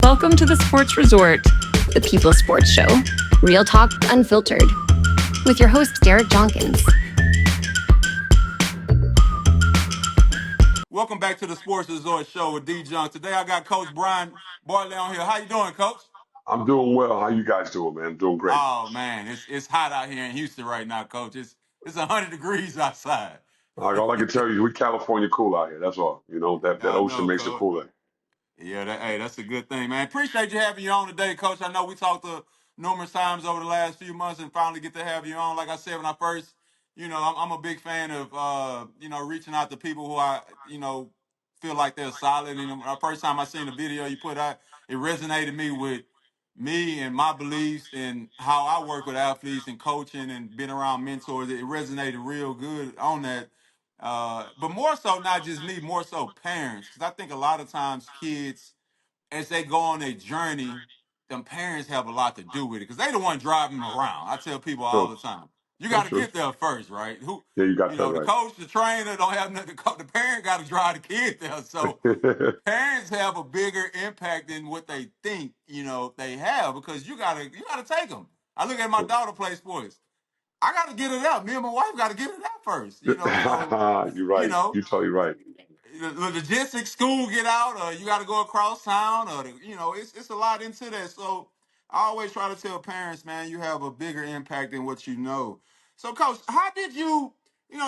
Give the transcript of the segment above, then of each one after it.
Welcome to the Sports Resort, the People's Sports Show. Real talk unfiltered. With your host, Derek Jonkins. Welcome back to the Sports Resort Show with D. Junk. Today I got Coach Bryan Bartley on here. How you doing, Coach? I'm doing well. How you guys doing, man? Doing great. Oh man, it's hot out here in Houston right now, Coach. It's 100 degrees outside. All I can tell you is we California cool out here. That's all. You know, that I ocean know, makes it Coach. cooler. Yeah, hey, that's a good thing, man. Appreciate you having you on today, Coach. I know we talked numerous times over the last few months, and finally get to have you on. Like I said when I first, I'm a big fan of reaching out to people who I feel like they're solid. And the first time I seen the video you put out, it resonated me with me and my beliefs and how I work with athletes and coaching and being around mentors. It resonated real good on that. But more so, not just me, more so parents, because I think a lot of times kids, as they go on their journey, them parents have a lot to do with it because they the one driving them around. I tell people all True. the time, you got That's to true. get there first, right? Yeah, you got that The right. coach, the trainer don't have nothing. The parent got to drive the kid there. So parents have a bigger impact than what they think, they have because you gotta take them. I look at my True. daughter play sports. I got to get it out. Me and my wife got to get it out first. You're You right. know, You're totally right. the logistics school get out, or you got to go across town, or it's a lot into that. So I always try to tell parents, man, you have a bigger impact than what you know. So, Coach, how did you,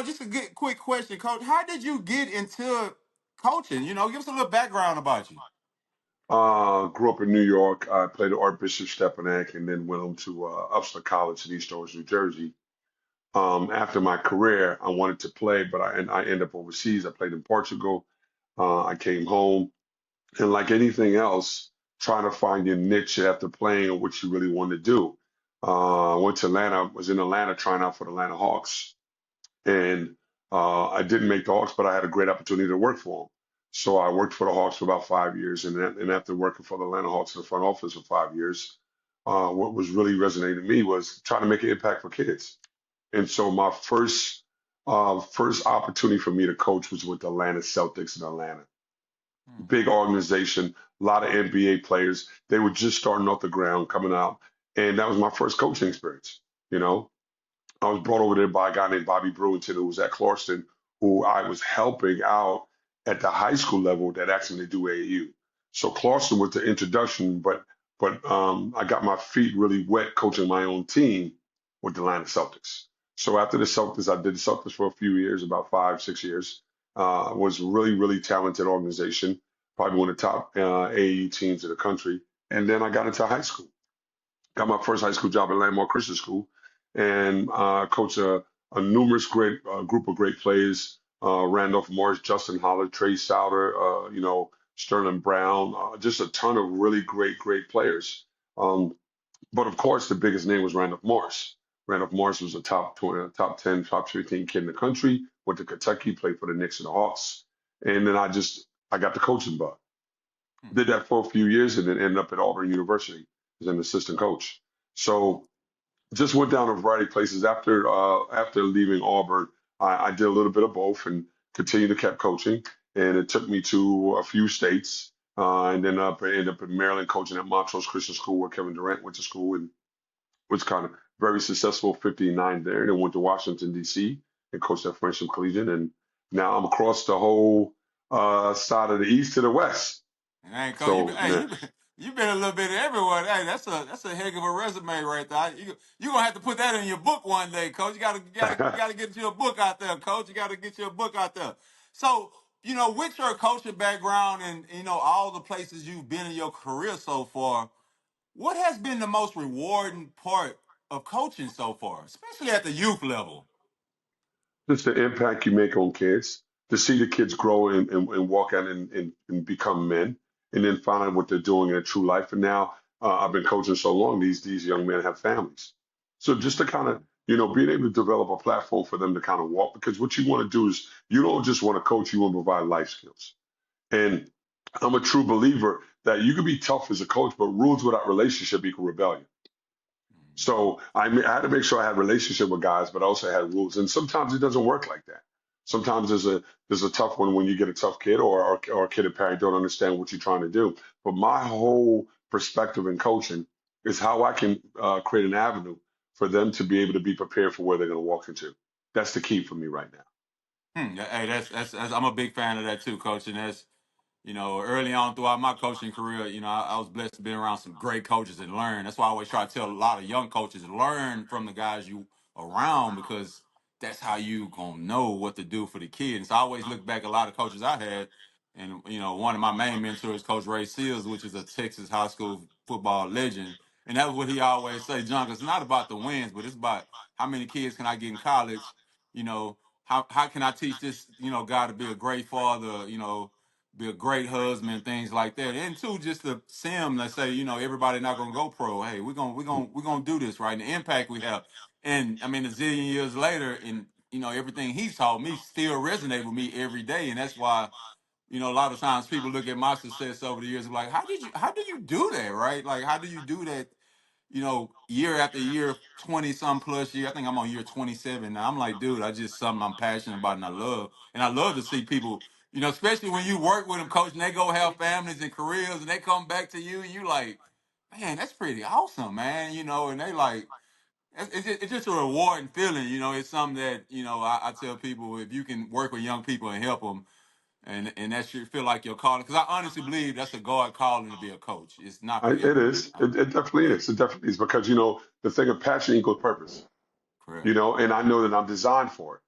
just a good quick question, Coach, how did you get into coaching? Give us a little background about you. Grew up in New York. I played at Archbishop Stepanak and then went on to Upsler College in East Orange, New Jersey. After my career, I wanted to play, but I ended up overseas. I played in Portugal. I came home. And like anything else, trying to find your niche after playing or what you really want to do. I went to Atlanta, was in Atlanta trying out for the Atlanta Hawks. And I didn't make the Hawks, but I had a great opportunity to work for them. So I worked for the Hawks for about 5 years. And after working for the Atlanta Hawks in the front office for 5 years, what was really resonating to me was trying to make an impact for kids. And so my first opportunity for me to coach was with the Atlanta Celtics in Atlanta. Hmm. Big organization, a lot of NBA players. They were just starting off the ground, coming out, and that was my first coaching experience. You know, I was brought over there by a guy named Bobby Brewington, who was at Clarkston, who I was helping out at the high school level that asked me to do AAU. So Clarkston was the introduction, but I got my feet really wet coaching my own team with the Atlanta Celtics. So after the Celtics, I did the Celtics for a few years, about 5, 6 years. Was really, really talented organization, probably one of the top AAU teams in the country. And then I got into high school. Got my first high school job at Landmark Christian School, and coached a numerous great group of great players. Randolph Morris, Justin Holler, Trey Souter, Sterling Brown, just a ton of really great players. But of course, the biggest name was Randolph Morris. Randolph Morris was a top 20, top 10, top 15 kid in the country. Went to Kentucky, played for the Knicks and the Hawks, and then I got the coaching bug. Hmm. Did that for a few years, and then ended up at Auburn University as an assistant coach. So just went down a variety of places. After leaving Auburn, I did a little bit of both and continued to keep coaching. And it took me to a few states, and then ended up in Maryland coaching at Montrose Christian School where Kevin Durant went to school and was kind of very successful, 59 there. Then went to Washington D.C. and coached at Friendship Collegiate. And now I'm across the whole side of the East to the West. Hey, Coach, So yeah. you been a little bit everywhere. Hey, that's a heck of a resume right there. You gonna have to put that in your book one day, Coach. You gotta get your book out there, Coach. You gotta get your book out there. So, with your coaching background and all the places you've been in your career so far, what has been the most rewarding part of coaching so far, especially at the youth level? Just the impact you make on kids, to see the kids grow and walk out and become men, and then find out what they're doing in their true life. And now I've been coaching so long, these young men have families. So just to kind of, being able to develop a platform for them to kind of walk, because what you want to do is you don't just want to coach, you want to provide life skills. And I'm a true believer that you can be tough as a coach, but rules without relationship equal rebellion. So I had to make sure I had a relationship with guys, but I also had rules. And sometimes it doesn't work like that. Sometimes there's a tough one when you get a tough kid or a kid and parent don't understand what you're trying to do. But my whole perspective in coaching is how I can create an avenue for them to be able to be prepared for where they're going to walk into. That's the key for me right now. Hey, that's I'm a big fan of that too, coach, and that's early on throughout my coaching career, I was blessed to be around some great coaches and learn. That's why I always try to tell a lot of young coaches, learn from the guys you around because that's how you gonna know what to do for the kids. So I always look back at a lot of coaches I had, and one of my main mentors, Coach Ray Seals, which is a Texas high school football legend, and that's what he always say, John. It's not about the wins, but it's about how many kids can I get in college. You know, how can I teach this guy to be a great father? Be a great husband, things like that. And two, just to see him, let's say, everybody not gonna go pro. Hey, we're gonna do this, right? And the impact we have. And I mean a zillion years later, and everything he's taught me still resonate with me every day. And that's why, a lot of times people look at my success over the years and like, how do you do that, right? Like how do you do that year after year, 20 some plus year. I think I'm on year 27 now. I'm like, dude, I just something I'm passionate about and I love. And I love to see people, especially when you work with them, coach, and they go have families and careers and they come back to you and you like, man, that's pretty awesome, man. And they like, it's just a rewarding feeling. It's something that, I tell people if you can work with young people and help them, and that should feel like your calling. Because I honestly believe that's a God calling to be a coach. It's not for It everybody. is. It definitely is. It definitely is because the thing of passion equals purpose. Correct. And I know that I'm designed for it.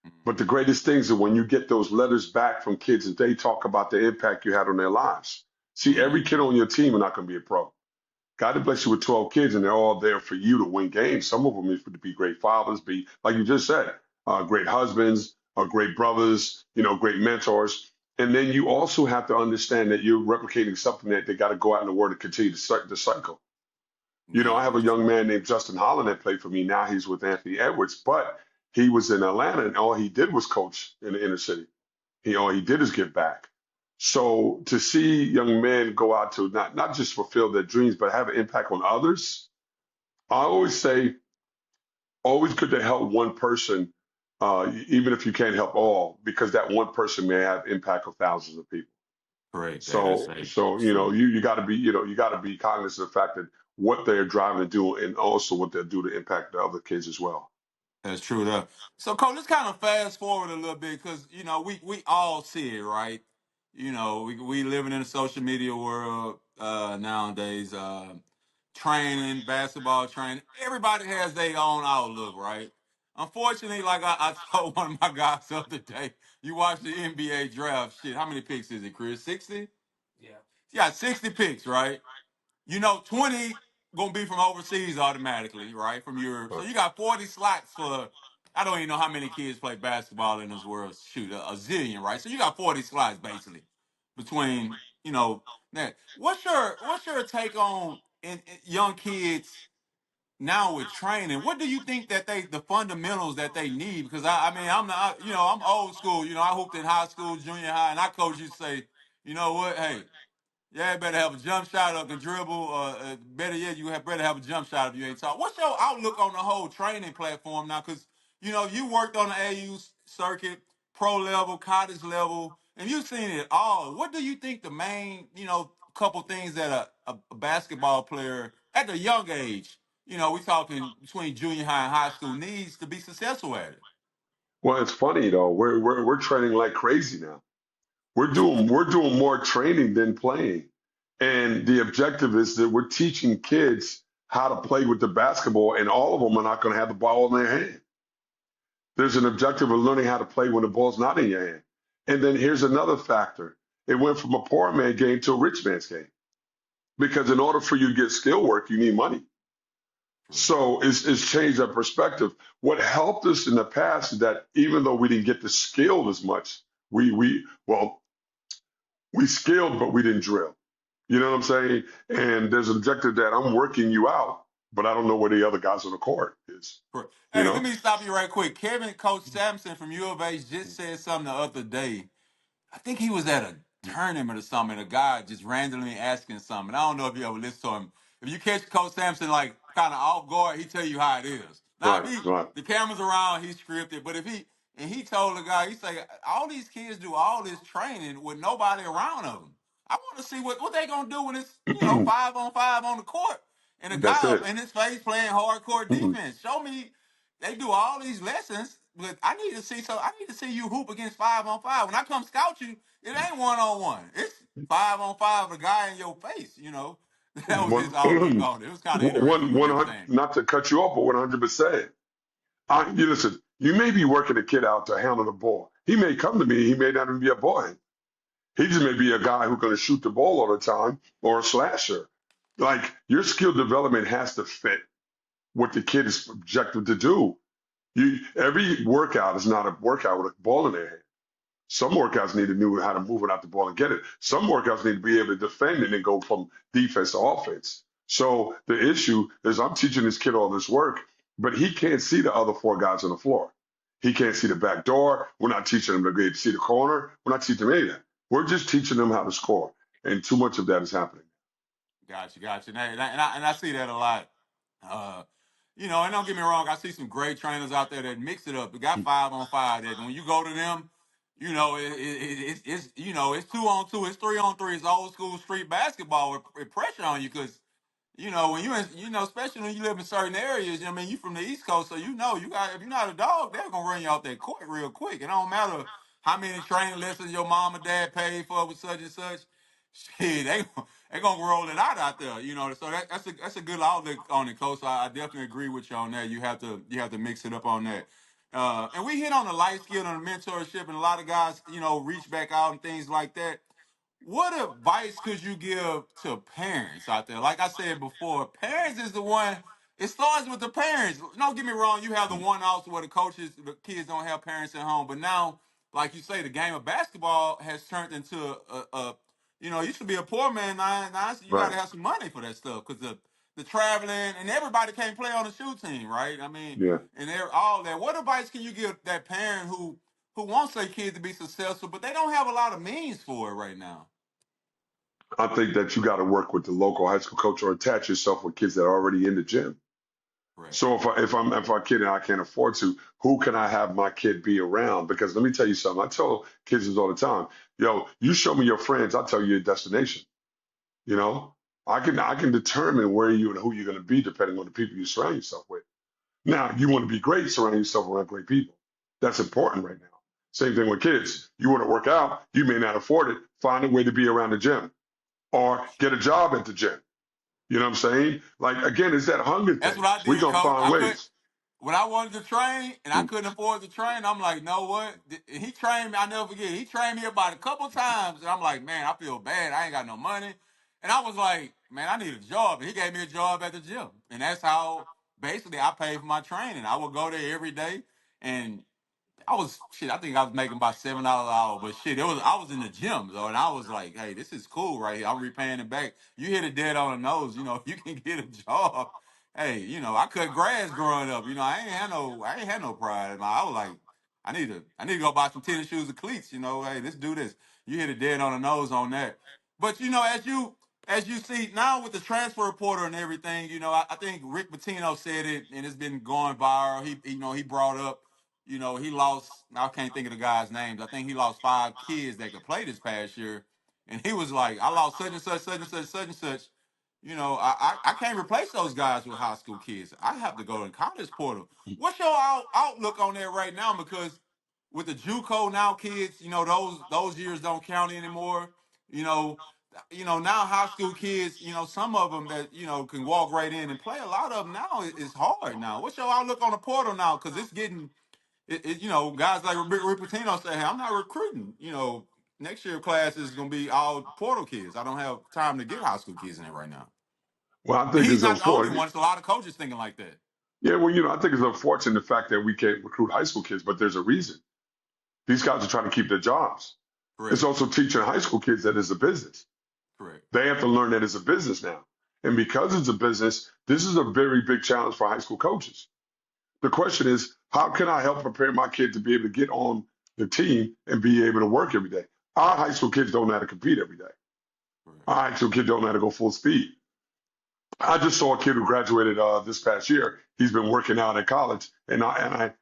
Mhm. But the greatest things are when you get those letters back from kids and they talk about the impact you had on their lives. See, every kid on your team are not going to be a pro. God to bless you with 12 kids, and they're all there for you to win games. Some of them is to be great fathers, be like you just said, great husbands, great brothers, great mentors. And then you also have to understand that you're replicating something that they got to go out in the world and continue the cycle. I Yeah, have a young man named Justin Holland that played for me. Now he's with Anthony Edwards, but he was in Atlanta, and all he did was coach in the inner city. All he did is give back. So to see young men go out to not just fulfill their dreams, but have an impact on others, I always say, always good to help one person, even if you can't help all, because that one person may have impact of thousands of people. correct. That's So true. you got to be you got to be cognizant of the fact that what they're driving to do, and also what they'll do to impact the other kids as well. That's true. So, Cole, let's kind of fast forward a little bit because we all see it, right? We living in a social media world nowadays. Training, basketball training, everybody has their own outlook, right? Unfortunately, like I told one of my guys the other day, you watch the NBA draft. Shit, how many picks is it, Chris? 60? Yeah, 60 picks, right? 20 gonna be from overseas automatically, right? From Europe. So Right. you got 40 slots for I don't even know how many kids play basketball in this world. Shoot, a zillion, right? So you got 40 slots basically between, that. What's your take on in young kids now with training? What do you think that the fundamentals that they need? Because I mean I'm not, I'm old school, I hooped in high school, junior high, and I coach used to say, you know what, hey, yeah, better have a jump shot or can dribble. Better yet, better have a jump shot if you ain't tall. What's your outlook on the whole training platform now? Because you worked on the AU circuit, pro level, college level, and you've seen it all. What do you think the main couple things that a basketball player at a young age, we talking between junior high and high school, needs to be successful at it? Well, it's funny though. We're training like crazy now. We're doing more training than playing. And the objective is that we're teaching kids how to play with the basketball, and all of them are not going to have the ball in their hand. There's an objective of learning how to play when the ball's not in your hand. And then here's another factor. It went from a poor man game to a rich man's game. Because in order for you to get skill work, you need money. So it's changed our perspective. What helped us in the past is that even though we didn't get the skill as much, we skilled, but we didn't drill. You know what I'm saying? And there's an objective that I'm working you out, but I don't know where the other guys on the court is. Correct. You Hey, let know? me stop you right quick. Coach Sampson from U of H just said something the other day. I think he was at a tournament or something, and a guy just randomly asking something. I don't know if you ever listen to him. If you catch Coach Sampson like kind of off guard, he tell you how it is. Now, if Right, right. the camera's around, he's scripted. But if and he told the guy, he say, all these kids do all this training with nobody around them. I want to see what they gonna do when it's 5-on-5 on the court, and a That's guy up it. in his face playing hardcore defense. Show me they do all these lessons, but I need to see. So I need to see you hoop against 5-on-5. When I come scout you, it ain't 1-on-1. It's 5-on-5. A guy in your face. That was his outlook one, on it. It was kind of interesting what he was 100, saying. not to cut you off, but 100%. You listen, you may be working a kid out to handle the ball. He may come to me, he may not even be a boy. He just may be a guy who's going to shoot the ball all the time or a slasher. Like your skill development has to fit what the kid is projected to do. Every workout is not a workout with a ball in their hand. Some workouts need to know how to move without the ball and get it. Some workouts need to be able to defend and then go from defense to offense. So the issue is I'm teaching this kid all this work, but he can't see the other four guys on the floor. He can't see the back door. We're not teaching him to be able to see the corner. We're not teaching him any of that. We're just teaching them how to score. And too much of that is happening. Gotcha. And I see that a lot. Uh, and don't get me wrong, I see some great trainers out there that mix it up. They got 5-on-5 that when you go to them, it's 2-on-2, it's 3-on-3, it's old school street basketball with pressure on you because when especially when you live in certain areas, you from the East Coast, so if you're not a dog, they're gonna run you off that court real quick. It don't matter how many training lessons your mom or dad paid for with such and such. Shit, they gonna roll it out there. So that's a good outlook on it, Coach. So I definitely agree with you on that. You have to mix it up on that. And we hit on the life skill and the mentorship, and a lot of guys, reach back out and things like that. What advice could you give to parents out there? Like I said before, parents is the one. It starts with the parents. Don't get me wrong. You have the one also where the kids don't have parents at home. But now, like you say, the game of basketball has turned into it used to be a poor man. Now you got Right. to have some money for that stuff because the traveling and everybody can't play on the shoe team, right? I mean, Yeah. and they're all that. What advice can you give that parent who wants their kids to be successful, but they don't have a lot of means for it right now? I think that you got to work with the local high school coach or attach yourself with kids that are already in the gym. Correct. So if I kid and I can't afford to, who can I have my kid be around? Because let me tell you something. I tell kids this all the time. Yo, you show me your friends, I'll tell you your destination. You know, I can determine where you and who you're going to be depending on the people you surround yourself with. Now, you want to be great, surround yourself around great people. That's important right now. Same thing with kids. You want to work out, you may not afford it. Find a way to be around the gym or get a job at the gym. You know what I'm saying? Like again, it's that hunger That's thing. what I We're did, gonna coach. find I could ways. when I wanted to train and I Mm. couldn't afford to train. I'm like, know what? He trained me. I never forget. He trained me about a couple times, and I'm like, man, I feel bad. I ain't got no money, and I was like, man, I need a job. And he gave me a job at the gym, and that's how basically I paid for my training. I would go there every day, and I think I was making about $7 an hour, but shit, I was in the gym though, and I was like, hey, this is cool right here. I'm repaying it back. You hit it dead on the nose, if you can get a job. Hey, I cut grass growing up. I ain't had no pride. I was like, I need to go buy some tennis shoes and cleats. Hey, let's do this. You hit it dead on the nose on that. But as you see now with the transfer portal and everything, I think Rick Pitino said it, and it's been going viral. He brought up he lost. I can't think of the guys' names. I think he lost 5 kids that could play this past year, and he was like, "I lost such and such, such and such, such and such." I can't replace those guys with high school kids. I have to go to college portal. What's your outlook on that right now? Because with the JUCO now kids, those years don't count anymore. You know, now high school kids, some of them that can walk right in and play. A lot of them now is hard now. What's your outlook on the portal now? Because it's getting guys like Rick Pitino say, hey, I'm not recruiting. Next year class is going to be all portal kids. I don't have time to get high school kids in it right now. Well, I And think he's it's not the only unfortunate. one. It's a lot of coaches thinking like that. Yeah, well, I think it's unfortunate the fact that we can't recruit high school kids, but there's a reason. These guys are trying to keep their jobs. It's Correct. also teaching high school kids that it's a business. Correct. They have to learn that it's a business now. And because it's a business, this is a very big challenge for high school coaches. The question is, how can I help prepare my kid to be able to get on the team and be able to work every day? Our high school kids don't know how to compete every day. Correct. Our high school kids don't know how to go full speed. I just saw a kid who graduated this past year. He's been working out at college, and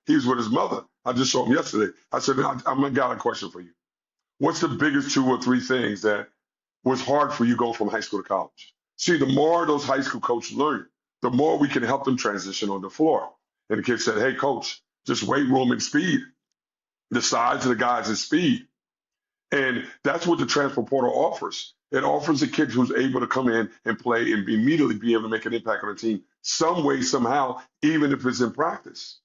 he was with his mother. I just saw him yesterday. I said, I got a question for you. What's the biggest 2 or 3 things that was hard for you going from high school to college? See, the more those high school coaches learn, the more we can help them transition on the floor. And the kid said, hey, coach, just weight room and speed. The size of the guys is speed. And that's what the transfer portal offers. It offers a kid who's able to come in and play and immediately be able to make an impact on the team some way, somehow, even if it's in practice.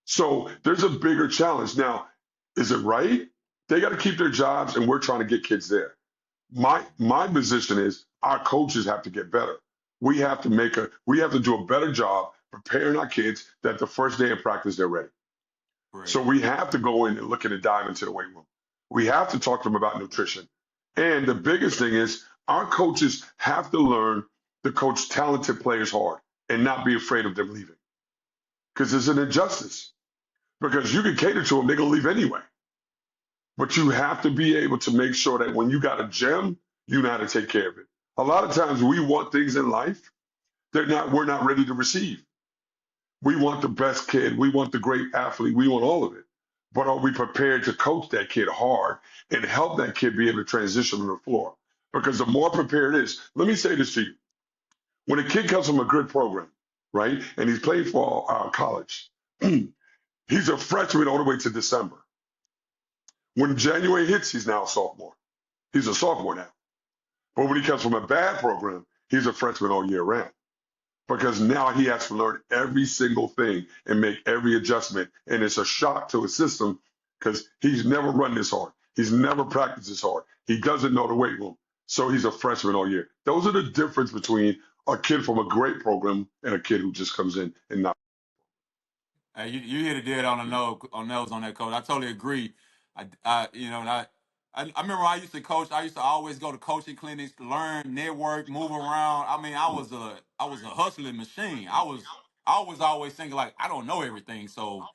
So there's a bigger challenge. Now, is it right? They got to keep their jobs, and we're trying to get kids there. My position is our coaches have to get better. We have to do a better job preparing our kids that the first day of practice they're ready. Right. So we have to go in and look at and dive into the weight room. We have to talk to them about nutrition. And the biggest thing is our coaches have to learn to coach talented players hard and not be afraid of them leaving. Because it's an injustice. Because you can cater to them, they're going to leave anyway. But you have to be able to make sure that when you got a gem, you know how to take care of it. A lot of times we want things in life we're not ready to receive. We want the best kid. We want the great athlete. We want all of it. But are we prepared to coach that kid hard and help that kid be able to transition on the floor? Because the more prepared it is, let me say this to you. When a kid comes from a good program, right, and he's played for college, he's a freshman all the way to December. When January hits, he's now a sophomore. He's a sophomore now. But when he comes from a bad program, he's a freshman all year round. Because now he has to learn every single thing and make every adjustment. And it's a shock to his system because he's never run this hard. He's never practiced this hard. He doesn't know the weight room. So he's a freshman all year. Those are the difference between a kid from a great program and a kid who just comes in and not. Hey, you hit it dead on nose on that, coach. I totally agree. I remember when I used to coach. I used to always go to coaching clinics to learn, network, move around. I mean, I was a hustling machine. I was always thinking like I don't know everything, so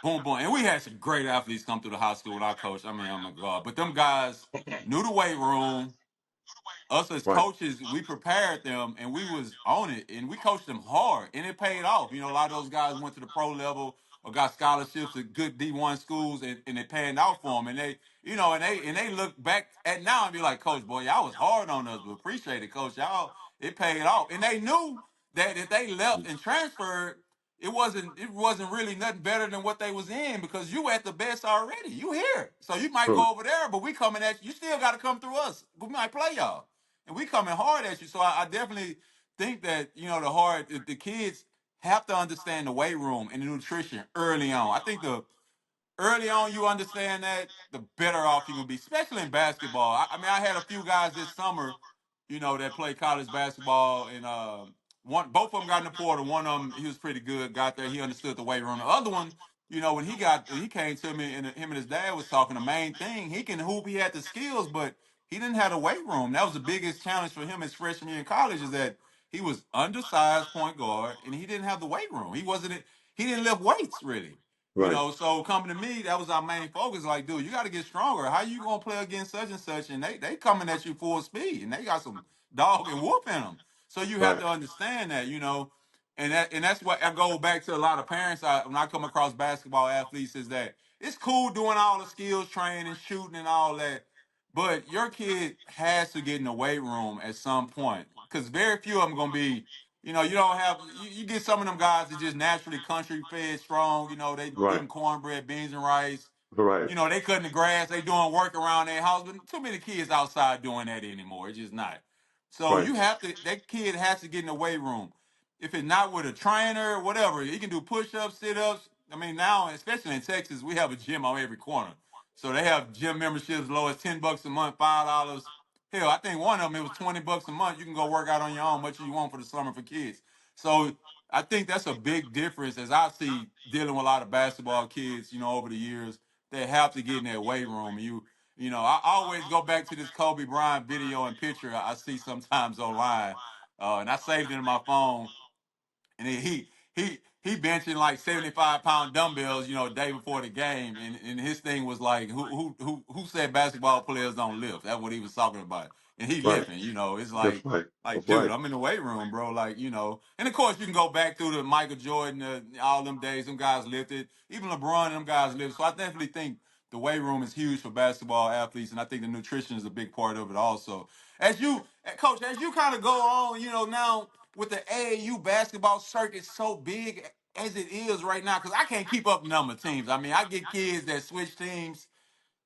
boom, boom. And we had some great athletes come through the high school when I coached. I mean, oh my god! But them guys knew the weight room. Us as Right, coaches, we prepared them and we was on it and we coached them hard and it paid off. A lot of those guys went to the pro level or got scholarships at good D1 schools and it panned out for them. And they look back at now and be like, Coach, boy, y'all was hard on us, but appreciate it, Coach. Y'all, it paid off. And they knew that if they left and transferred, it wasn't really nothing better than what they was in because you at the best already. You here. So you might true, go over there, but we coming at you. You still got to come through us. We might play y'all and we coming hard at you. So I definitely think that the kids have to understand the weight room and the nutrition early on. I think the early on you understand that, the better off you can be, especially in basketball. I mean, I had a few guys this summer, that played college basketball, and both of them got in the portal. One of them, he was pretty good, got there, he understood the weight room. The other one, when he came to me and him and his dad was talking, the main thing, he can hoop, he had the skills, but he didn't have the weight room. That was the biggest challenge for him his freshman year in college is that he was undersized point guard and he didn't have the weight room. He didn't lift weights really. right, So coming to me, that was our main focus. Like, dude, you got to get stronger. How you gonna play against such and such? And they coming at you full speed, and they got some dog and whoop in them. So you have right, to understand that. And that's what I go back to a lot of parents. When I come across basketball athletes, is that it's cool doing all the skills training, shooting, and all that, but your kid has to get in the weight room at some point because very few of them gonna be you don't have you get some of them guys that just naturally country fed strong. They right, eating cornbread, beans and rice. right, They cutting the grass. They doing work around their house. But too many kids outside doing that anymore. It's just not. So right, you have to. That kid has to get in the weight room. If it's not with a trainer, whatever, he can do push-ups, sit-ups. I mean, now, especially in Texas, we have a gym on every corner. So they have gym memberships as low as $10 a month, $5. Hell, I think one of them it was $20 a month. You can go work out on your own, much as you want for the summer for kids. So I think that's a big difference as I see dealing with a lot of basketball kids, over the years. They have to get in their weight room. I always go back to this Kobe Bryant video and picture I see sometimes online, and I saved it in my phone. And he benching like 75-pound dumbbells, day before the game, and his thing was like, who said basketball players don't lift? That's what he was talking about. and he Right. lifting. You know, it's That's right. like, That's dude, right. I'm in the weight room, bro. Like, you know, and of course you can go back through the Michael Jordan, all them days. Them guys lifted. Even LeBron, them guys lifted. So I definitely think the weight room is huge for basketball athletes, and I think the nutrition is a big part of it also. Coach, as you kind of go on, you know, now with the AAU basketball circuit so big as it is right now, because I can't keep up the number of teams. I mean, I get kids that switch teams.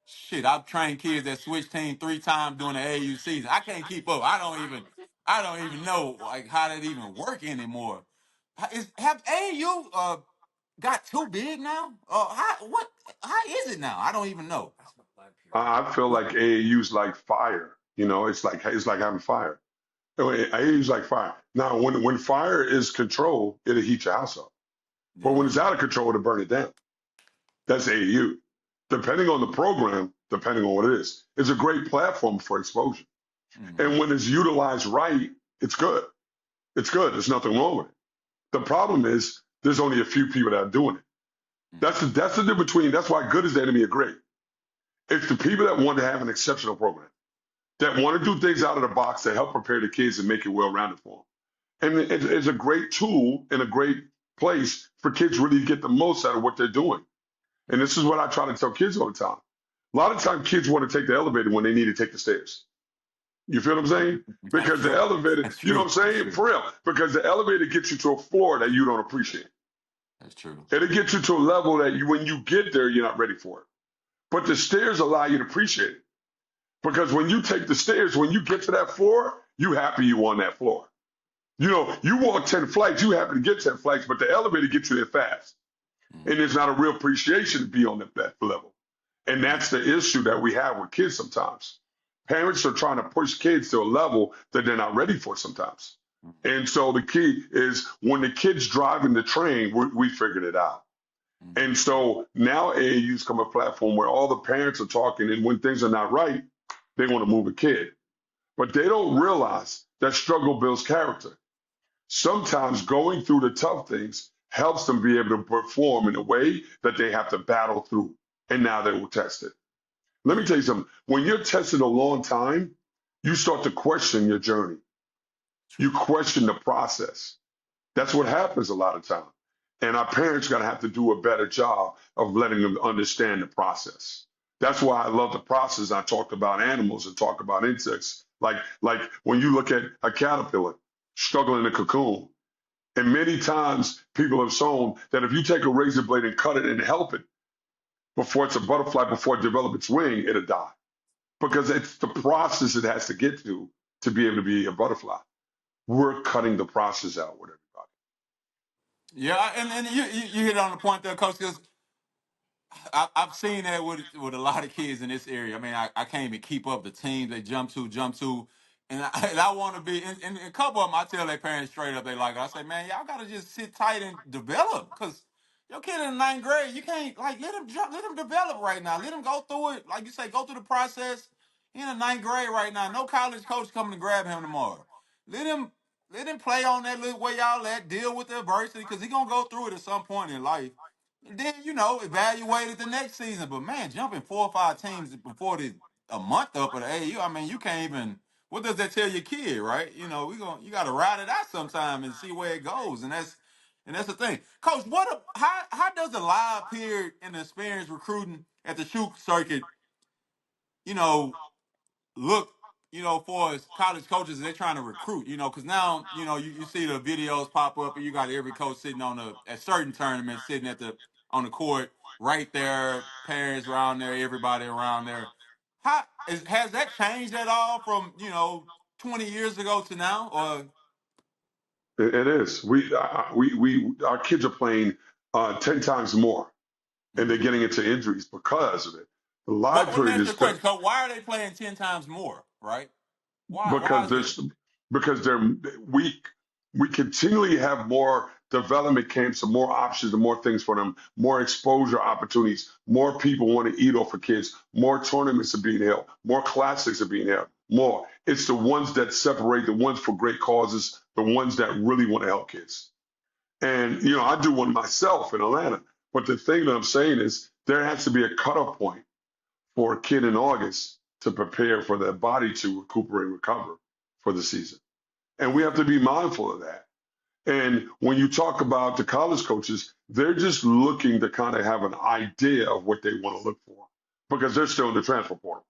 Shit, I've trained kids that switch team 3 times during the AAU season. I can't keep up. I don't even know like how that even work anymore. Have AAU got too big now? How is it now? I don't even know. I feel like AAU's like fire. You know, it's like having fire. AAU's like fire. Now, when fire is controlled, it'll heat your house up. But when Yeah. it's out of control, it'll burn it down. That's AAU. Depending on the program, depending on what it is, it's a great platform for exposure. Mm-hmm. And when it's utilized right, it's good. It's good. There's nothing wrong with it. The problem is there's only a few people that are doing it. That's the difference between. That's why good is the enemy of great. It's the people that want to have an exceptional program, that want to do things out of the box that help prepare the kids and make it well-rounded for them. And it's a great tool and a great place for kids really to get the most out of what they're doing. And this is what I try to tell kids all the time. A lot of times kids want to take the elevator when they need to take the stairs. You feel what I'm saying? That's Because the true. elevator, That's you know what true. I'm That's saying? true. For real. Because the elevator gets you to a floor that you don't appreciate. That's true. It'll get you to a level that when you get there, you're not ready for it. But the stairs allow you to appreciate it. Because when you take the stairs, when you get to that floor, you happy you on that floor. You know, you walk 10 flights, you happy to get 10 flights, but the elevator gets you there fast. And Mm-hmm. there's not a real appreciation to be on that level. And that's the issue that we have with kids sometimes. Parents are trying to push kids to a level that they're not ready for sometimes. And so the key is when the kid's driving the train, we figured it out. Mm-hmm. And so now AAU's come a platform where all the parents are talking, and when things are not right, they want to move a kid. But they don't realize that struggle builds character. Sometimes going through the tough things helps them be able to perform in a way that they have to battle through. And now they will test it. Let me tell you something. When you're tested a long time, you start to question your journey. You True. question the process. That's what happens a lot of time. And our parents got to have to do a better job of letting them understand the process. That's why I love the process. I talked about animals and talk about insects. Like when you look at a caterpillar struggling in a cocoon, and many times people have shown that if you take a razor blade and cut it and help it before it's a butterfly, before it develops its wing, it'll die. Because it's the process it has to get to be able to be a butterfly. We're cutting the process out with everybody. Yeah, and you hit on the point there, coach. Because I've seen that with a lot of kids in this area. I mean, I can't even keep up the teams they jump to, and I want to be. And a couple of them, I tell their parents straight up, they like it. I say, man, y'all gotta just sit tight and develop, cause your kid in the ninth grade, you can't like let him develop right now. Let him go through it, like you say, go through the process. He in the ninth grade right now. No college coach coming to grab him tomorrow. Let him let him play on that little way y'all at, deal with the adversity, cause he gonna go through it at some point in life. And then, evaluate it the next season. But man, jumping 4 or 5 teams before a month up of the AU, I mean, you can't even. What does that tell your kid, right? You got to ride it out sometime and see where it goes, and that's the thing, Coach. How does the live period and the experience recruiting at the shoot circuit, you know, look, for as college coaches, they're trying to recruit, because now, you see the videos pop up and you got every coach sitting at certain tournaments, sitting on the court right there, parents around there, everybody around there. Has that changed at all from, 20 years ago to now? Or It is. Our kids are playing 10 times more, and they're Mhm. getting into injuries because of it. The live Well, let me period ask you a is question, Coach. Why are they playing 10 times more, right? Why because is that? there's because they're we continually have more development camps and more options and more things for them, more exposure opportunities, more people want to eat off of kids, more tournaments are being held, more classics are being held, more. It's the ones that separate, the ones for great causes, the ones that really want to help kids. And I do one myself in Atlanta. But the thing that I'm saying is there has to be a cutoff point for a kid in August to prepare for their body to recuperate and recover for the season. And we have to be mindful of that. And when you talk about the college coaches, they're just looking to kind of have an idea of what they want to look for because they're still in the transfer portal.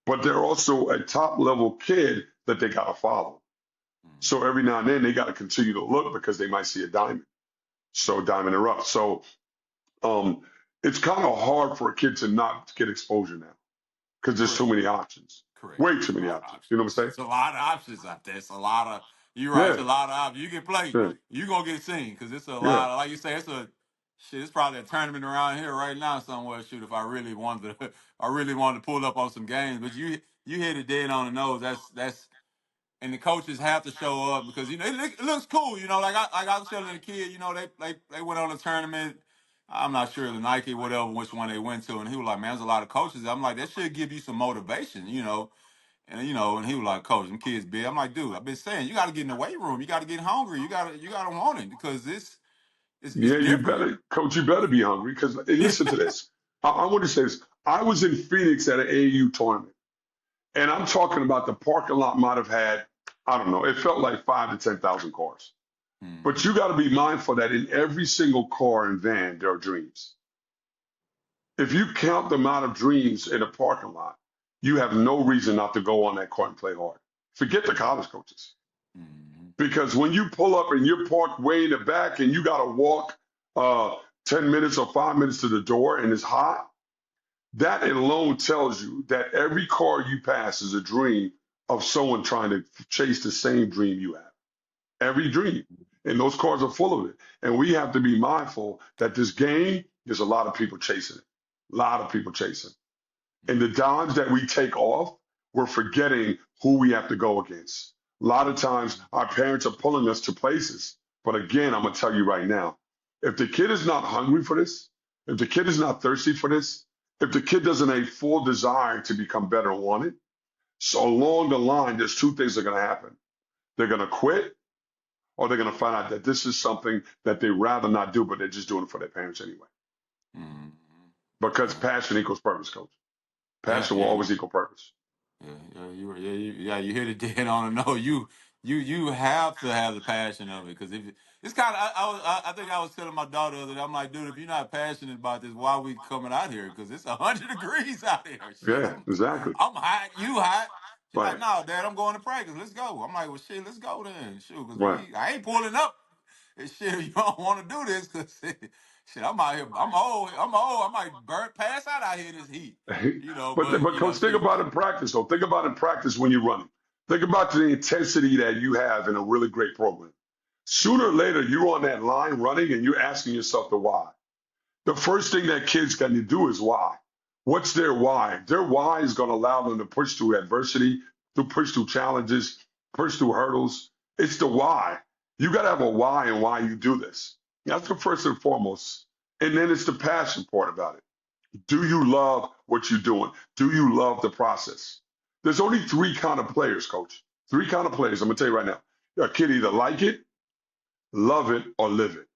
But they're also a top level kid that they got to follow. So every now and then they got to continue to look because they might see a diamond. So diamond in the rough. So um, it's kind of hard for a kid to not get exposure now because there's too Correct. many options. Correct. Way It's too a many lot of options. You know what I'm options. saying? It's a lot of options out there. It's a lot of. You're right. It's a Yeah, lot of options. You can play. yeah, You gonna get seen because it's a yeah. lot. Like you say, it's a shit. It's probably a tournament around here right now somewhere. Shoot, if I really wanted to, I really wanted to pull up on some games. But you hit it dead on the nose. That's and the coaches have to show up because it looks cool. Like I was telling the kid, they went on a tournament. I'm not sure the Nike whatever which one they went to, and he was like, man, there's a lot of coaches. I'm like, that should give you some motivation. And he was like, Coach, them kids big. I'm like, dude, I've been saying you got to get in the weight room. You got to get hungry. You got to want it because this is Yeah, you different. better, coach, you better be hungry because listen to this. I want to say this. I was in Phoenix at an AAU tournament, and I'm talking about the parking lot might have had, I don't know, it felt like 5 to 10,000 cars. But Mm-hmm. you got to be mindful that in every single car and van, there are dreams. If you count the amount of dreams in a parking lot, you have no reason not to go on that court and play hard. Forget the college coaches. Mm-hmm. Because when you pull up and you're parked way in the back and you got to walk uh, 10 minutes or 5 minutes to the door and it's hot, that alone tells you that every car you pass is a dream of someone trying to chase the same dream you have. Every dream. And those cars are full of it. And we have to be mindful that this game, there's a lot of people chasing it. A lot of people chasing. And the dimes that we take off, we're forgetting who we have to go against. A lot of times our parents are pulling us to places. But again, I'm going to tell you right now, if the kid is not hungry for this, if the kid is not thirsty for this, if the kid doesn't have a full desire to become better and want it, so along the line, there's two things that are going to happen. They're going to quit or they're going to find out that this is something that they rather not do, but they're just doing it for their parents anyway. Mm-hmm. Because Yeah. passion equals purpose, coach. Yeah. Passion will Yeah. always equal purpose. You hit it dead on the nose. You have to have the passion of it because if it's kind of I think I was telling my daughter the other day, I'm like, dude, if you're not passionate about this, why are we coming out here? Because it's 100 degrees out here. Shit, Yeah, I'm exactly. I'm hot, you hot. She's like, Right, no, Dad, I'm going to practice. Let's go. I'm like, well, shit, let's go then. Shoot, because right. I ain't pulling up. And shit, you don't want to do this because shit, I'm out here. I'm old. I'm old. I might pass out here in this heat. But But coach, think shoot. about it in practice though. Think about it in practice when you're running. Think about the intensity that you have in a really great program. Sooner or later, you're on that line running and you're asking yourself the why. The first thing that kids got to do is why. What's their why? Their why is going to allow them to push through adversity, to push through challenges, push through hurdles. It's the why. You got to have a why and why you do this. That's the first and foremost. And then it's the passion part about it. Do you love what you're doing? Do you love the process? There's only three kind of players, coach. Three kind of players. I'm gonna tell you right now. A kid either like it, love it, or live it.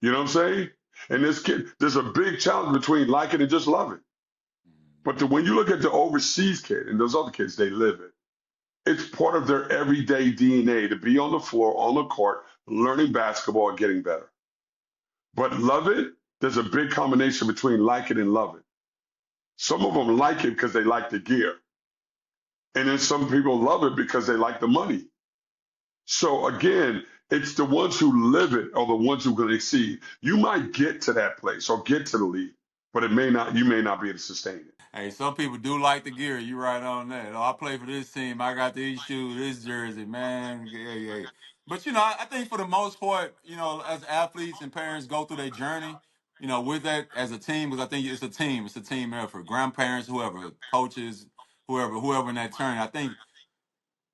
You know what I'm saying? And this kid, there's a big challenge between like it and just love it. But when you look at the overseas kid and those other kids, they live it. It's part of their everyday DNA to be on the floor, on the court, learning basketball, and getting better. But love it, there's a big combination between like it and love it. Some of them like it because they like the gear. And then some people love it because they like the money. So again, it's the ones who live it are the ones who are going to exceed. You might get to that place or get to the league, but you may not be able to sustain it. Hey, some people do like the gear. You right on that. Oh, I play for this team. I got these shoes, this jersey, man. Yeah, yeah. But I think for the most part, as athletes and parents go through their journey, with that as a team, because I think it's a team. It's a team effort. Grandparents, whoever, coaches, whoever in that turn. I think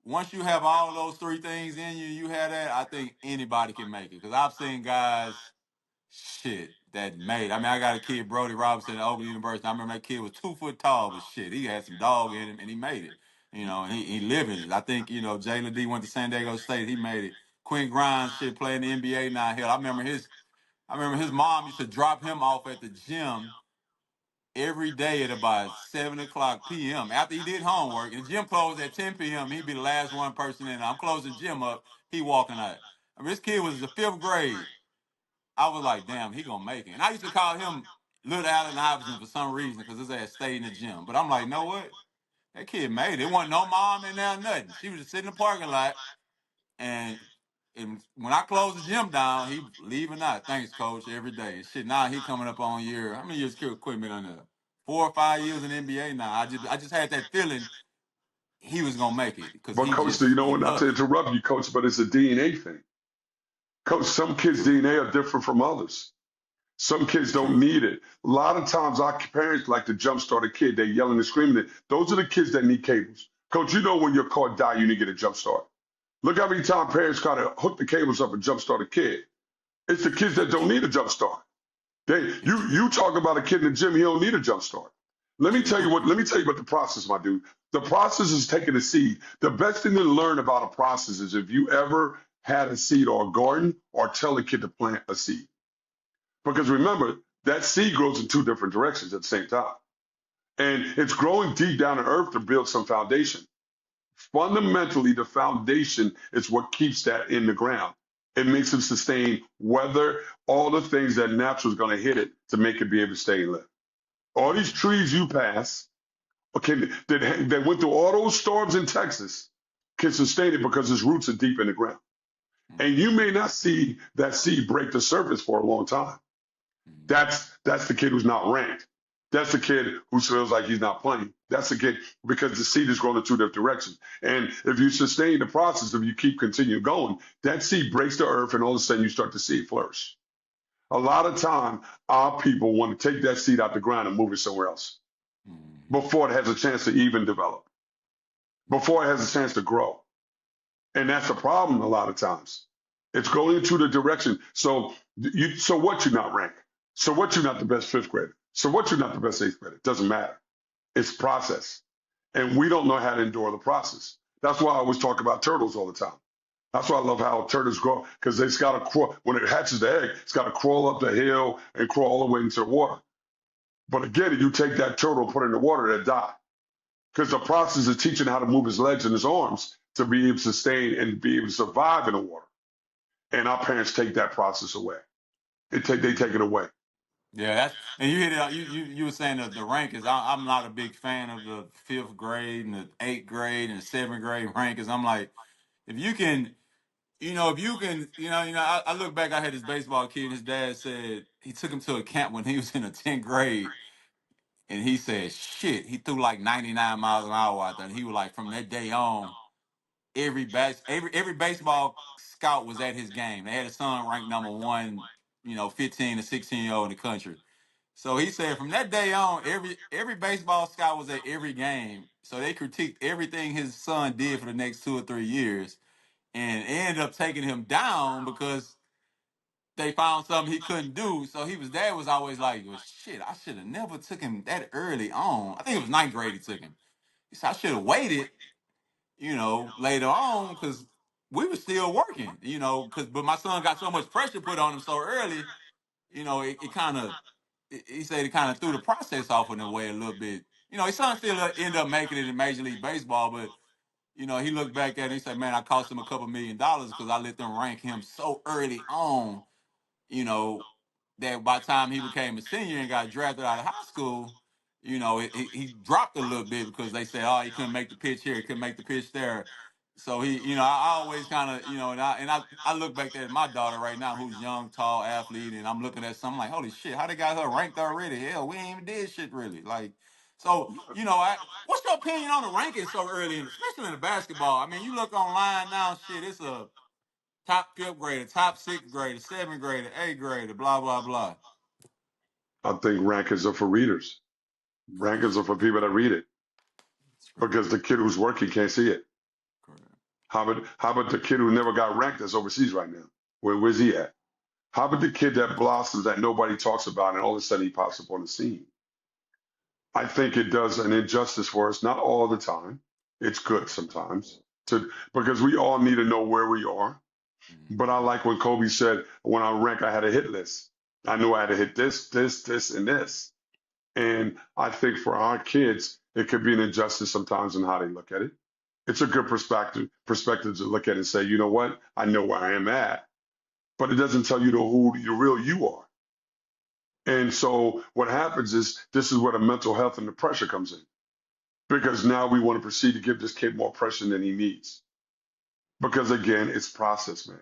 once you have all of those three things in you, you have that. I think anybody can make it. Because I've seen guys. Shit, that made. I mean, I got a kid, Brody Robinson at Oakland University. I remember that kid was 2 foot tall, but shit, he had some dog in him, and he made it. And he living it. I think Jalen D went to San Diego State. He made it. Quinn Grimes, shit, playing the NBA now. Hell, I remember his mom used to drop him off at the gym every day at about 7 o'clock p.m. After he did homework, and the gym closed at 10 p.m. He'd be the last one person in. I'm closing the gym up. He walking out. I mean, this kid was the 5th grade. I was like, damn, he gonna make it. And I used to call him Little Allen Iverson for some reason because his ass stayed in the gym. But I'm like, know what? That kid made it. It wasn't no mom in there, nothing. She was just sitting in the parking lot. And when I closed the gym down, he leaving out. Thanks, coach, every day. Shit, now he coming up on year. How many years quit me on there? 4 or 5 years in the NBA now. I just had that feeling he was gonna make it because But coach, you know he what? Not to loved it. interrupt you, coach, but it's a DNA thing. Coach, some kids' True, DNA are different from others. Some kids don't true. need it. A lot of times, our parents like to jumpstart a kid. They're yelling and screaming. Those are the kids that need cables. Coach, you know when your car die, you need to get a jump start. Look how many times parents got to hook the cables up and jumpstart a kid. It's the kids that don't need a jump start. You talk about a kid in the gym, he don't need a jump start. True. Let me tell you about the process, my dude. The process is taking a seed. The best thing to learn about a process is if you ever had a seed or a garden or tell a kid to plant a seed. Because remember, that seed grows in two different directions at the same time. And it's growing deep down in earth to build some foundation. Fundamentally, the foundation is what keeps that in the ground. It makes it sustain weather, all the things that natural is going to hit it to make it be able to stay and live. All these Mm-hmm. trees you pass, okay, that went through all those storms in Texas, can sustain it because its roots are deep in the ground. And you may not see that seed break the surface for a long time. Mm-hmm. That's the kid who's not ranked. That's the kid who feels like he's not playing. That's the kid because the seed is growing in two different directions. And if you sustain the process, if you keep continue going, that seed breaks the earth, and all of a sudden you start to see it flourish. A lot of time, our people want to take that seed out the ground and move it somewhere else Mm-hmm. before it has a chance to even develop, before it has a chance to grow. And that's a problem a lot of times. It's going into the direction. So what you're not ranked? So what you're not the best 5th grader? So what you're not the best 8th grader? It doesn't matter. It's process. And we don't know how to endure the process. That's why I always talk about turtles all the time. That's why I love how turtles grow, because it's got to crawl. When it hatches the egg, it's got to crawl up the hill and crawl all the way into the water. But again, if you take that turtle and put it in the water, it'll die. Because the process is teaching how to move his legs and his arms to be able to sustain and be able to survive in the water. And our parents take that process away. They take it away. Yeah, that's and you hit it. You were saying the rankings. I'm not a big fan of the 5th grade and the 8th grade and the 7th grade rankings. I'm like, if you can, if you can, I look back. I had this baseball kid. And his dad said he took him to a camp when he was in the 10th grade, and he said, "Shit, he threw like 99 miles an hour out there." And he was like, from that day on, every baseball scout was at his game. They had a son ranked number one, 15 to 16-year-old in the country. So he said from that day on, every baseball scout was at every game. So they critiqued everything his son did for the next 2 or 3 years, and ended up taking him down because they found something he couldn't do. So his dad was always like, "Well, shit, I should have never took him that early on." I think it was ninth grade he took him. He said, "I should have waited, later on because we were still working, but my son got so much pressure put on him so early, it kind of." He said it kind of threw the process off in a way a little bit. His son still ended up making it in Major League Baseball, but he looked back at it and he said, "Man, I cost him a couple $1 million because I let them rank him so early on, you know, that by the time he became a senior and got drafted out of high school, he dropped a little bit because they said, oh, he couldn't make the pitch here, he couldn't make the pitch there." So I always kind of, I look back at my daughter right now, who's young, tall athlete, and I'm looking at something like, holy shit, how they got her ranked already? Hell, we ain't even did shit really. Like, so, what's your opinion on the rankings so early, especially in the basketball? I mean, you look online now, shit, it's a top 5th grader, top 6th grader, 7th grader, 8th grader, blah, blah, blah. I think rankings are for readers. Rankings are for people that read it That's correct. because the kid who's working can't see it. Correct. How about the kid who never got ranked that's overseas right now? Where's he at? How about the kid that blossoms that nobody talks about and all of a sudden he pops up on the scene? I think it does an injustice for us, not all the time. It's good sometimes because we all need to know where we are. But I Mm-hmm. like when Kobe said, when I rank, I had a hit list. I knew I had to hit this, this, this, and this. And I think for our kids, it could be an injustice sometimes in how they look at it. It's a good perspective to look at and say, you know what, I know where I am at, but it doesn't tell you who the real you are. And so what happens is this is where the mental health and the pressure comes in. Because now we want to proceed to give this kid more pressure than he needs. Because again, it's process, man.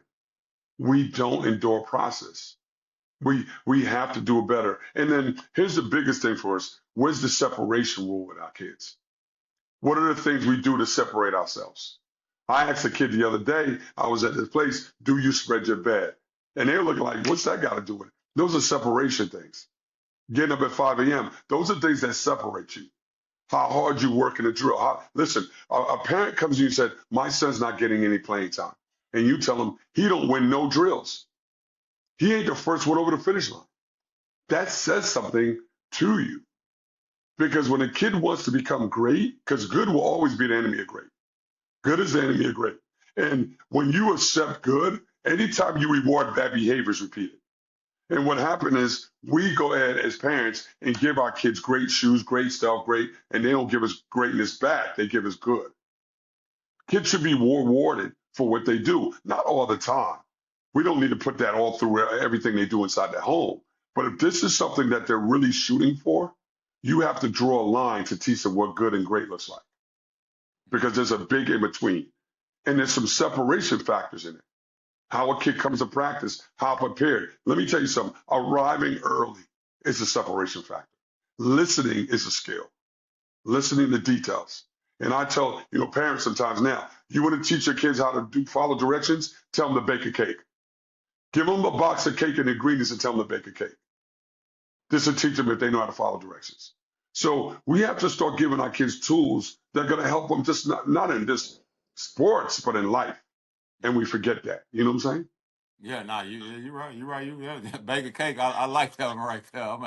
We don't endure process. We have to do it better. And then here's the biggest thing for us. Where's the separation rule with our kids? What are the things we do to separate ourselves? I asked a kid the other day, I was at this place, do you spread your bed? And they were looking like, what's that got to do with it? Those are separation things. Getting up at 5 a.m., those are things that separate you. How hard you work in a drill. Listen, a parent comes to you and said, my son's not getting any playing time. And you tell him he don't win no drills. He ain't the first one over the finish line. That says something to you. Because when a kid wants to become great, because good will always be the enemy of great. Good is the enemy of great. And when you accept good, anytime you reward bad behavior is repeated. And what happened is we go ahead as parents and give our kids great shoes, great stuff, great, and they don't give us greatness back. They give us good. Kids should be rewarded for what they do, not all the time. We don't need to put that all through everything they do inside the home. But if this is something that they're really shooting for, you have to draw a line to teach them what good and great looks like because there's a big in between. And there's some separation factors in it. How a kid comes to practice, how prepared. Let me tell you something. Arriving early is a separation factor. Listening is a skill. Listening to details. And I tell parents sometimes now, you want to teach your kids how to follow directions, tell them to bake a cake. Give them a box of cake and ingredients and tell them to bake a cake. This will teach them if they know how to follow directions. So we have to start giving our kids tools that are going to help them just not in just sports, but in life. And we forget that. You know what I'm saying? Yeah, nah, you're right. You're right. Bake a cake. I like that one right there.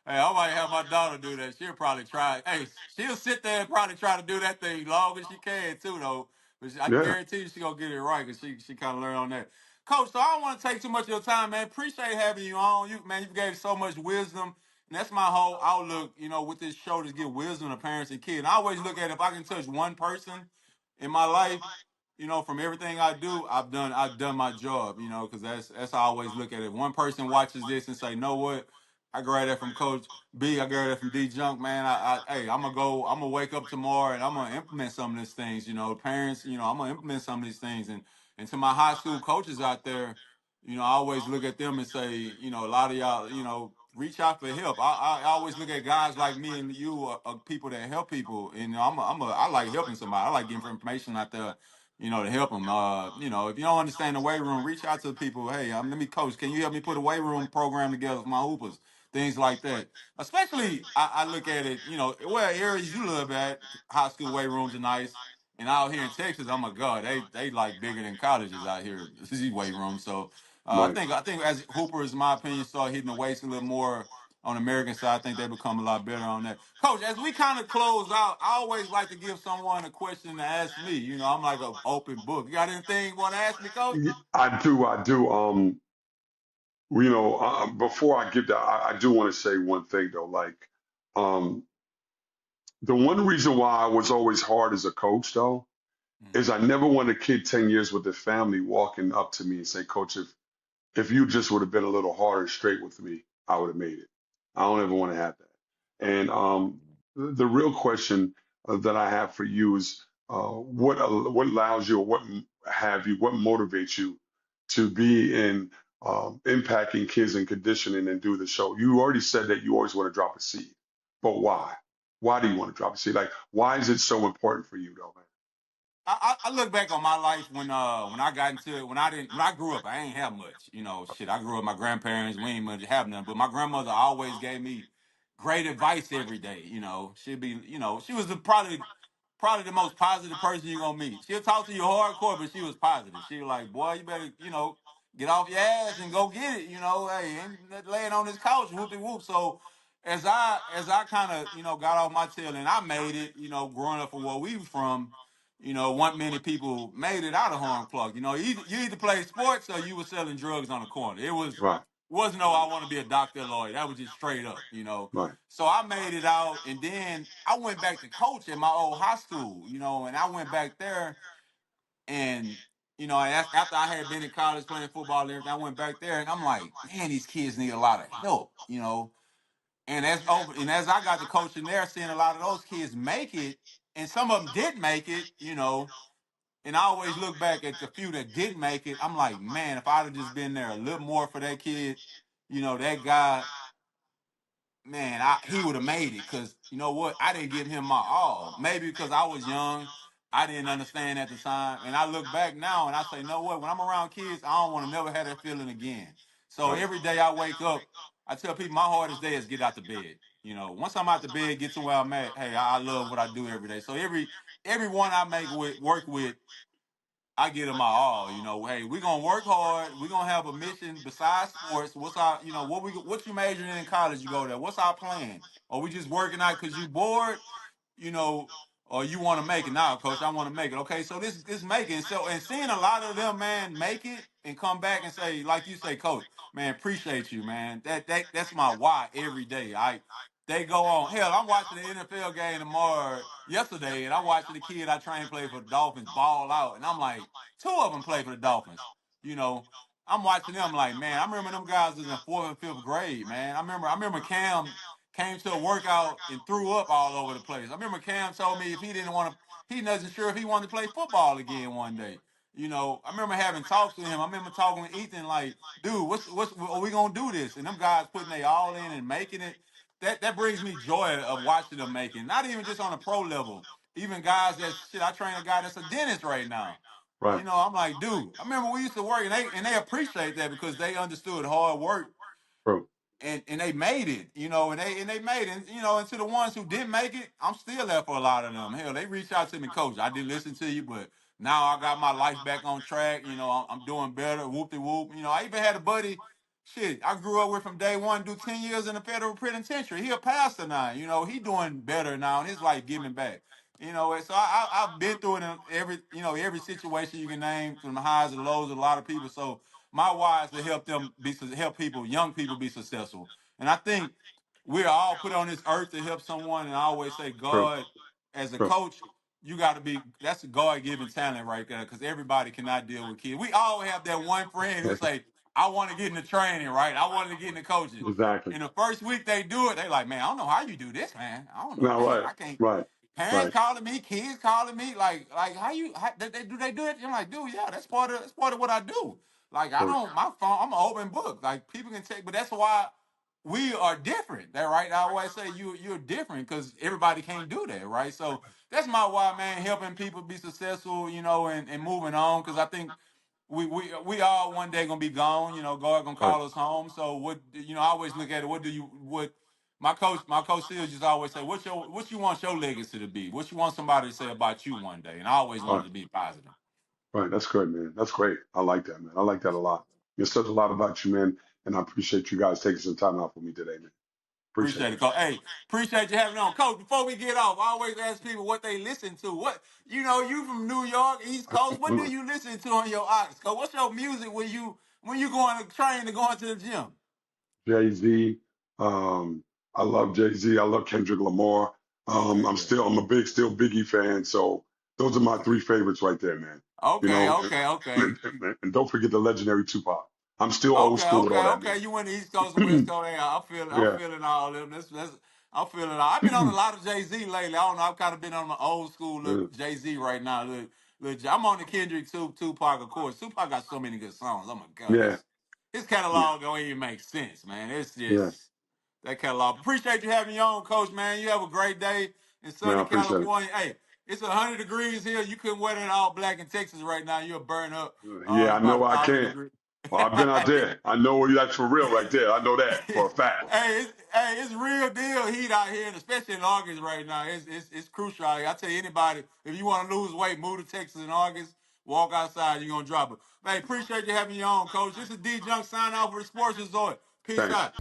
Hey, I might have my daughter do that. She'll probably try. Hey, she'll sit there and probably try to do that thing long as she can too, though. But I Yeah. guarantee you, she gonna get it right because she kind of learned on that. Coach, so I don't want to take too much of your time, man. Appreciate having you on. You gave so much wisdom, and that's my whole outlook. With this show to give wisdom to parents and kids. And I always look at it, if I can touch one person in my life, from everything I do, I've done my job, because that's how I always look at it. One person watches this and say, know what? I grab that from Coach B, I grab that from D Junk, man. Hey, I'm gonna wake up tomorrow and I'm gonna implement some of these things, parents, I'm gonna implement some of these things. And to my high school coaches out there, I always look at them and say, a lot of y'all, reach out for help. I always look at guys like me and you are people that help people. And I like helping somebody. I like getting information out there, to help them. If you don't understand the weight room, reach out to people. Hey, let me coach. Can you help me put a weight room program together for my hoopers? Things like that. Especially, I look at it, where areas you live at, high school weight rooms are nice. And out here in Texas, oh my God, they like bigger than colleges out here. These weight rooms. So I Right. think I think as hoopers, in my opinion, start hitting the weights a little more on the American side, I think they become a lot better on that. Coach, as we kind of close out, I always like to give someone a question to ask me. I'm like an open book. You got anything you want to ask me, Coach? I do. I do. Before I get that, I do want to say one thing though. Like, um, the one reason why I was always hard as a coach though is I never want a kid 10 years with their family walking up to me and say, Coach, if you just would have been a little harder and straight with me, I would have made it. I don't ever want to have that. And the real question that I have for you is what allows you or what motivates you to be in impacting kids and conditioning and do the show? You already said that you always want to drop a seed, but why? Why do you want to drop a seed? Like, why is it so important for you, though, man? I look back on my life when I got into it when I grew up I ain't have much shit I grew up with my grandparents we ain't much have nothing but my grandmother always gave me great advice every day she'd be she was probably the most positive person you're gonna meet. She'll talk to you hardcore, but she was positive. She was like, boy, you better, get off your ass and go get it. Hey, ain't laying on this couch, whoopie whoop. So as I kind of, got off my tail and I made it, growing up from where we was from, one many people made it out of Horn Clark. You either played sports or you were selling drugs on the corner. It was Right. wasn't no I want to be a doctor or lawyer. That was just straight up, Right. So I made it out, and then I went back to coach at my old high school, and I went back there, and after I had been in college playing football and everything, I went back there, and I'm like, man, these kids need a lot of help. And as I got to coaching there, seeing a lot of those kids make it, and some of them did make it. And I always look back at the few that didn't make it. I'm like, man, if I'd have just been there a little more for that kid, that guy, man, he would have made it. Because you know what? I didn't give him my all. Maybe because I was young, I didn't understand at the time. And I look back now and I say, no what? When I'm around kids, I don't want to never have that feeling again. So Right. every day I wake up, I tell people my hardest day is get out the bed. Once I'm out the bed, get to where I'm at. Hey, I love what I do every day. So everyone I work with, I get them my all. Hey, we're gonna work hard. We're gonna have a mission besides sports. What's our, what you majoring in college? You go there. What's our plan? Are we just working out because you bored? you know, or you want to make it now, coach. I want to make it. Okay, so this making and seeing a lot of them, man, make it and come back and say, like you say, coach, man, appreciate you, man. That's my why every day. They go on. Hell, I'm watching the NFL game yesterday, and I'm watching the kid I trained play for the Dolphins ball out, and I'm like, two of them play for the Dolphins. You know, I'm watching them like, man, I remember them guys was in fourth and fifth grade, man. I remember Cam came to a workout and threw up all over the place. I remember Cam told me if he didn't want to, he wasn't sure if he wanted to play football again one day. I remember having talks with him. I remember talking with Ethan like, dude, what's are we gonna do this? And them guys putting they all in and making it. That brings me joy of watching them making. Not even just on a pro level. Even guys that shit. I train a guy that's a dentist right now. Right. I'm like, dude. I remember we used to work, and they appreciate that because they understood hard work Bro. and they made it, and they made it, and to the ones who didn't make it, I'm still there for a lot of them. Hell, they reached out to me, coach. I didn't listen to you, but now I got my life back on track. I'm doing better. Whoop de whoop. I even had a buddy. Shit, I grew up with from day one. Do 10 years in the federal penitentiary. He a pastor now. He doing better now in his life, giving back. And so I've been through it in every situation you can name, from the highs and lows of a lot of people. So my why is to help people, young people, be successful. And I think we're all put on this earth to help someone. And I always say, Bro. God, as a Bro. coach, you got to that's a God given talent right there, because everybody cannot deal with kids. We all have that one friend who say, I want to get into training, right? I want to get into coaching. Exactly. And the first week they do it, they like, man, I don't know how you do this, man. I don't know. Now, Dang, right. I can't. Right. Parents Right. calling me, kids calling me, like how they do it? I'm like, dude, yeah, that's part of what I do. Like I Bro. don't my phone, I'm an open book. Like people can take, but that's why we are different. That right? I always say you're different because everybody can't do that, right? So that's my why, man, helping people be successful, and moving on. Because I think we all one day gonna be gone. God gonna Right. call us home. So I always look at it. What my coach Seals just always say, what you want your legacy to be? What you want somebody to say about you one day? And I always Right. wanted to be positive. Right. That's good, man. That's great. I like that, man. I like that a lot. It says a lot about you, man. And I appreciate you guys taking some time out for me today, man. Appreciate Appreciate it. it, coach. Hey, appreciate you having me on, coach. Before we get off, I always ask people what they listen to. You from New York, East Coast. What do you listen to on your aux, coach? What's your music when you going to train to go into the gym? Jay-Z. I love Jay-Z. I love Kendrick Lamar. Okay, yeah. I'm a still Biggie fan. So those are my three favorites right there, man. You Okay, know, okay, okay. and don't forget the legendary Tupac. I'm still old Okay, school with all okay, that, okay. You went to East Coast and West man. Coast. Hey, I'm Yeah. feeling all of them. I'm feeling all. I've been on a lot of Jay Z lately. I don't know. I've kind of been on the old school Uh, Jay Z right now. I'm on the Kendrick too. Tupac, of course. Tupac got so many good songs. Oh my God, yeah. his Yeah. catalog don't even make sense, man. It's Yeah. just that catalog. Appreciate you having me on, Coach. Man, you have a great day in Man, I sunny appreciate it. California. Hey, it's 100 degrees here. You couldn't wear that all black in Texas right now. You'll burn up. Yeah, It's I about know a I thousand can. degrees. Well, I've been out there. I know where that's for real right there. I know that hey, for a fact. it's real deal heat out here, and especially in August right now. It's crucial out here. I tell you, anybody, if you want to lose weight, move to Texas in August. Walk outside, you're gonna drop it. Hey, appreciate you having me on, Coach. This is D Junk sign off for the Sports Resort. Peace Thanks. out.